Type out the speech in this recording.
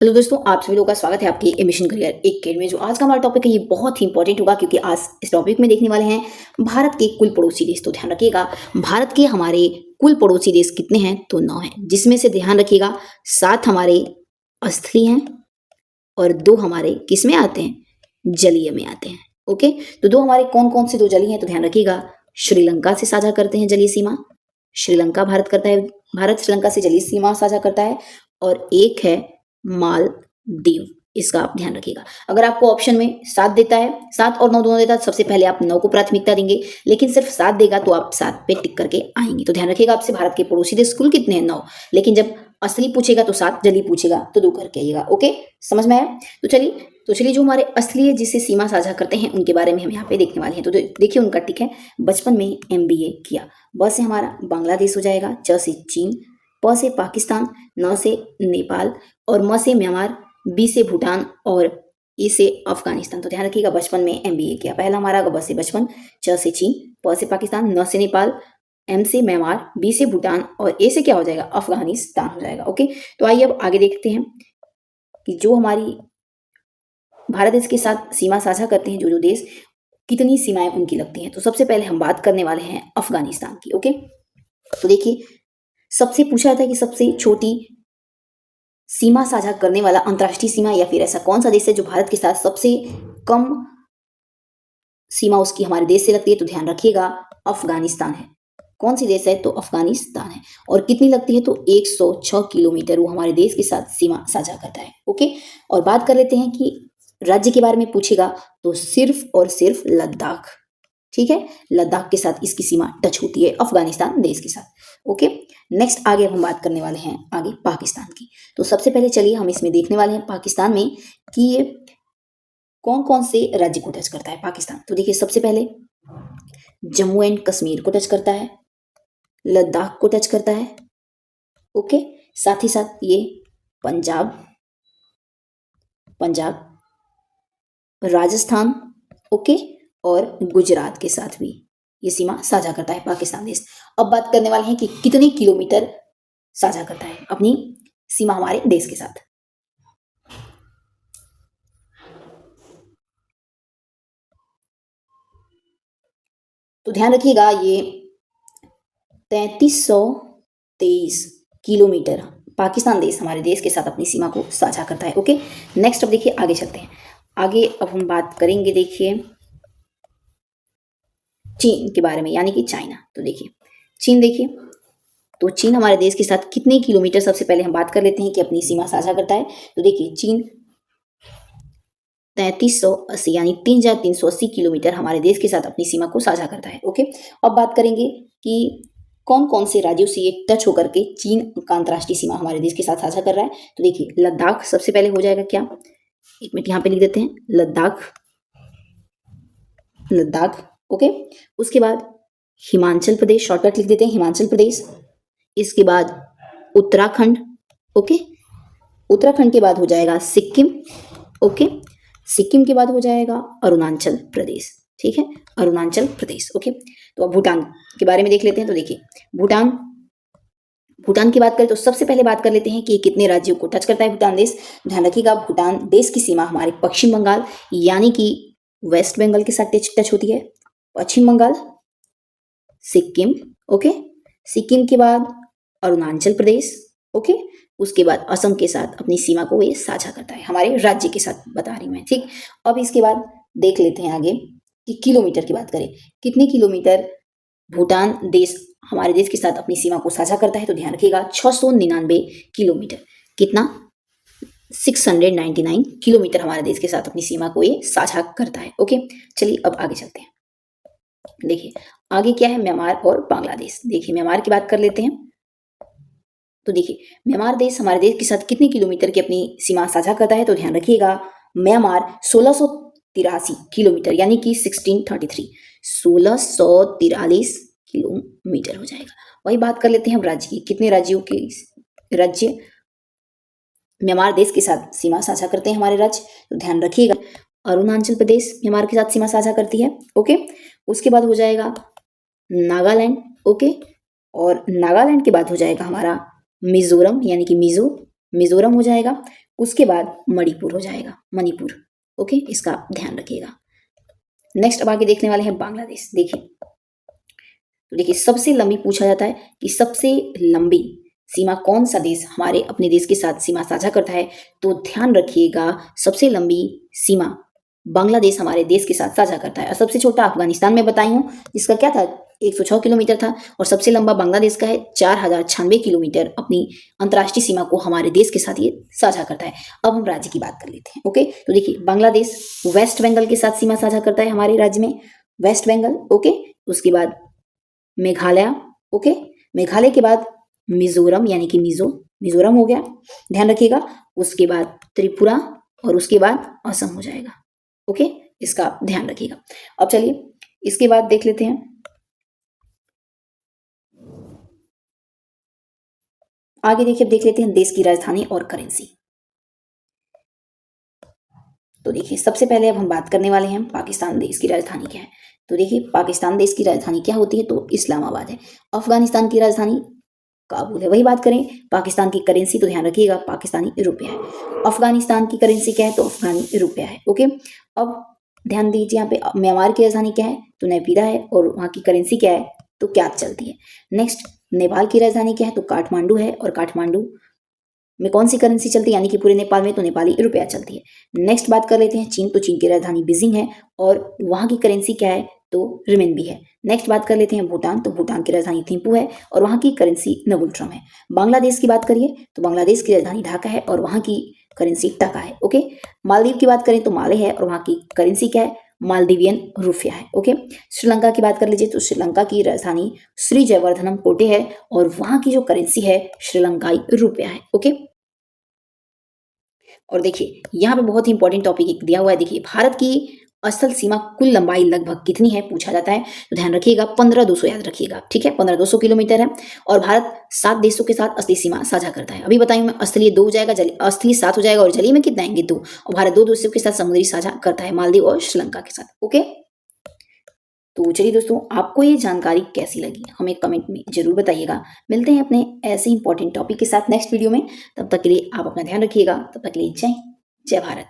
Hello दोस्तों, आप सभी लोगों का स्वागत है आपके एमिशन करियर एक में। जो आज का हमारा टॉपिक है ये बहुत ही इंपॉर्टेंट होगा, क्योंकि आज इस टॉपिक में देखने वाले हैं भारत के कुल पड़ोसी देश। तो ध्यान रखिएगा, भारत के हमारे कुल पड़ोसी देश कितने हैं? तो 9 हैं, जिसमें से ध्यान रखिएगा 7 हमारे स्थलीय हैं और 2 हमारे किस में आते हैं? जलीय में आते हैं। ओके, तो 2 हमारे कौन कौन से 2 जलीय हैं? तो ध्यान रखिएगा, श्रीलंका से साझा करते हैं जलीय सीमा। श्रीलंका भारत करता है, भारत श्रीलंका से जलीय सीमा साझा करता है। और एक है मालदीव, इसका आप ध्यान रखिएगा। अगर आपको ऑप्शन में 7 देता है, 7 और 9 दोनों देता है, तो सबसे पहले आप 9 को प्राथमिकता देंगे, लेकिन सिर्फ 7 देगा तो आप 7 पे टिक करके आएंगे। तो ध्यान रखिएगा, आपसे भारत के पड़ोसी देश कुल कितने हैं? 9, लेकिन जब असली पूछेगा तो 7, जली पूछेगा तो 2 करके आइएगा। ओके, समझ में आया? तो चलिए जो हमारे असली जिससे सीमा साझा करते हैं उनके बारे में हम यहाँ पे देखने वाले हैं। तो देखिए उनका टिक है, बचपन में MBA किया। ब से हमारा बांग्लादेश हो जाएगा, च से चीन, प से पाकिस्तान, न से नेपाल और म से म्यांमार, बी से भूटान और ई से अफगानिस्तान। तो ध्यान रखिएगा, बचपन में MBA किया। पहला हमारा ब से बचपन, च से चीन, प से पाकिस्तान, न से नेपाल, M से म्यांमार, बी से भूटान और ए से क्या हो जाएगा? अफगानिस्तान हो जाएगा। ओके, तो आइए अब आगे देखते हैं कि जो हमारी भारत देश के साथ सीमा साझा करते हैं जो देश, कितनी सीमाएं उनकी लगती हैं। तो सबसे पहले हम बात करने वाले हैं अफगानिस्तान की। ओके, तो देखिए सबसे पूछा था कि सबसे छोटी सीमा साझा करने वाला अंतर्राष्ट्रीय सीमा या फिर ऐसा कौन सा देश है जो भारत के साथ सबसे कम सीमा उसकी हमारे देश से लगती है? तो ध्यान रखिएगा, अफगानिस्तान है। कौन सी देश है? तो अफगानिस्तान है। और कितनी लगती है? तो 106 किलोमीटर वो हमारे देश के साथ सीमा साझा करता है। ओके, और बात कर लेते हैं कि राज्य के बारे में पूछेगा तो सिर्फ और सिर्फ लद्दाख। ठीक है, लद्दाख के साथ इसकी सीमा टच होती है, अफगानिस्तान देश के साथ। ओके, नेक्स्ट आगे हम बात करने वाले हैं आगे पाकिस्तान की। तो सबसे पहले चलिए हम इसमें देखने वाले हैं पाकिस्तान में कि ये कौन कौन से राज्य को टच करता है पाकिस्तान। तो देखिए सबसे पहले जम्मू एंड कश्मीर को टच करता है, लद्दाख को टच करता है। ओके, साथ ही साथ ये पंजाब, राजस्थान, ओके, और गुजरात के साथ भी ये सीमा साझा करता है पाकिस्तान देश। अब बात करने वाले हैं कि कितने किलोमीटर साझा करता है अपनी सीमा हमारे देश के साथ। तो ध्यान रखिएगा, ये 3323 किलोमीटर पाकिस्तान देश हमारे देश के साथ अपनी सीमा को साझा करता है। ओके, नेक्स्ट अब देखिए आगे चलते हैं। आगे अब हम बात करेंगे, देखिए चीन के बारे में, यानी कि चाइना। तो देखिए चीन, देखिए तो चीन हमारे देश के साथ कितने किलोमीटर, सबसे पहले हम बात कर लेते हैं कि अपनी सीमा साझा करता है। तो देखिए चीन 3380 यानी 3380 किलोमीटर हमारे देश के साथ अपनी सीमा को साझा करता है। ओके, अब बात करेंगे कि कौन कौन से राज्यों से ये टच होकर के चीन का अंतर्राष्ट्रीय सीमा हमारे देश के साथ साझा कर रहा है। तो देखिए लद्दाख सबसे पहले हो जाएगा, क्या? एक मिनट यहाँ पे लिख देते हैं, लद्दाख। ओके, उसके बाद हिमाचल प्रदेश, शॉर्टकट लिख देते हैं हिमाचल प्रदेश। इसके बाद उत्तराखंड। ओके, उत्तराखंड के बाद हो जाएगा सिक्किम। ओके, सिक्किम के बाद हो जाएगा अरुणाचल प्रदेश। ठीक है, अरुणाचल प्रदेश। ओके, तो अब भूटान के बारे में देख लेते हैं। तो देखिए भूटान की बात करें तो सबसे पहले बात कर लेते हैं कि कितने राज्यों को टच करता है भूटान देश। ध्यान रखिएगा, भूटान देश की सीमा हमारे पश्चिम बंगाल यानी कि वेस्ट बंगाल के साथ टच होती है। पश्चिम बंगाल, सिक्किम, ओके, सिक्किम के बाद अरुणाचल प्रदेश, ओके, उसके बाद असम के साथ अपनी सीमा को ये साझा करता है, हमारे राज्य के साथ बता रही हूँ मैं। ठीक, अब इसके बाद देख लेते हैं आगे कि किलोमीटर की बात करें, कितने किलोमीटर भूटान देश हमारे देश के साथ अपनी सीमा को साझा करता है। तो ध्यान रखिएगा 699 किलोमीटर, कितना? 699 किलोमीटर हमारे देश के साथ अपनी सीमा को ये साझा करता है। ओके, चलिए अब आगे चलते हैं। देखिए आगे क्या है, म्यांमार और बांग्लादेश। देखिए म्यांमार की बात कर लेते हैं। तो देखिए म्यांमार देश हमारे देश के साथ कितने किलोमीटर की अपनी सीमा साझा करता है। तो ध्यान रखिएगा, म्यांमार 1683 किलोमीटर यानी कि 1643 किलोमीटर हो जाएगा। वही बात कर लेते हैं हम राज्य की, कितने राज्यों के राज्य म्यांमार देश के साथ सीमा साझा करते हैं हमारे राज्य। तो ध्यान रखिएगा, अरुणाचल प्रदेश म्यांमार के साथ सीमा साझा करती है। ओके, उसके बाद हो जाएगा नागालैंड। ओके, और नागालैंड के बाद हो जाएगा हमारा मिजोरम यानी कि मिजोरम हो जाएगा। उसके बाद मणिपुर हो जाएगा, मणिपुर। ओके, इसका ध्यान रखिएगा। नेक्स्ट अब आगे देखने वाले हैं बांग्लादेश। देखिए, तो देखिए सबसे लंबी पूछा जाता है कि सबसे लंबी सीमा कौन सा देश हमारे अपने देश के साथ सीमा साझा करता है, तो ध्यान रखिएगा सबसे लंबी सीमा बांग्लादेश हमारे देश के साथ साझा करता है। और सबसे छोटा अफगानिस्तान में बताई हूँ, जिसका क्या था 106 किलोमीटर था, और सबसे लंबा बांग्लादेश का है 4096 किलोमीटर। अपनी अंतर्राष्ट्रीय सीमा को हमारे देश के साथ ये साझा करता है। अब हम राज्य की बात कर लेते हैं। ओके, तो देखिए बांग्लादेश वेस्ट बंगाल के साथ सीमा साझा करता है हमारे राज्य में, वेस्ट बंगाल। ओके, उसके बाद मेघालय। ओके, मेघालय के बाद मिजोरम यानी कि मिजोरम हो गया, ध्यान रखिएगा। उसके बाद त्रिपुरा और उसके बाद असम हो जाएगा। ओके, इसका ध्यान रखिएगा। अब चलिए इसके बाद देख लेते हैं, आगे देखिए देख लेते हैं देश की राजधानी और करेंसी। तो देखिए सबसे पहले अब हम बात करने वाले हैं पाकिस्तान देश की राजधानी क्या है। तो देखिए पाकिस्तान देश की राजधानी क्या होती है, तो इस्लामाबाद है। अफगानिस्तान की राजधानी काबुल है। वही बात करें पाकिस्तान की करेंसी, तो ध्यान रखिएगा पाकिस्तानी रुपया है। अफगानिस्तान की करेंसी क्या है, तो अफगानी रुपया है। ओके, अब ध्यान दीजिए यहाँ पे म्यांमार की राजधानी क्या है, तो नेपिदा है, और वहाँ की करेंसी क्या है, तो क्यात चलती है। नेक्स्ट नेपाल की राजधानी क्या है, तो काठमांडू है, और काठमांडू में कौन सी करेंसी चलती है, यानी कि पूरे नेपाल में तो नेपाली रुपया चलती है। नेक्स्ट बात कर लेते हैं चीन, तो चीन की राजधानी बीजिंग है, और वहाँ की करेंसी क्या है, तो रिमेनबी है। नेक्स्ट बात कर लेते हैं भूटान, तो भूटान की राजधानी थिम्पू है, और वहाँ की करेंसी नगुल्ट्रम है। बांग्लादेश की बात करिए तो बांग्लादेश की राजधानी ढाका है, और वहाँ की करेंसी टका है। ओके, मालदीव की बात करें तो माले है, और वहाँ की करेंसी क्या है, मालदीवियन रुपया है। ओके, श्रीलंका की बात कर लीजिए तो श्रीलंका की राजधानी श्री जयवर्धनम कोटे है, और वहाँ की जो करेंसी है श्रीलंकाई रुपया है। ओके, और देखिए यहाँ पे बहुत ही इंपॉर्टेंट टॉपिक एक दिया हुआ है। देखिए भारत की असल सीमा कुल लंबाई लगभग कितनी है पूछा जाता है, तो ध्यान रखिएगा 15,200 याद रखिएगा। ठीक है, 15,200 किलोमीटर है, और भारत 7 देशों के साथ असली सीमा साझा करता है। अभी बताई मैं, स्थलीय 2 हो जाएगा, स्थलीय 7 हो जाएगा, और जलीय में कितना आएंगे 2। और भारत 2 देशों के साथ समुद्री साझा करता है, मालदीव और श्रीलंका के साथ। ओके, तो चलिए दोस्तों, आपको ये जानकारी कैसी लगी हमें कमेंट में जरूर बताइएगा। मिलते हैं अपने ऐसे इंपॉर्टेंट टॉपिक के साथ नेक्स्ट वीडियो में। तब तक के लिए आप अपना ध्यान रखिएगा। तब तक के लिए जय भारत।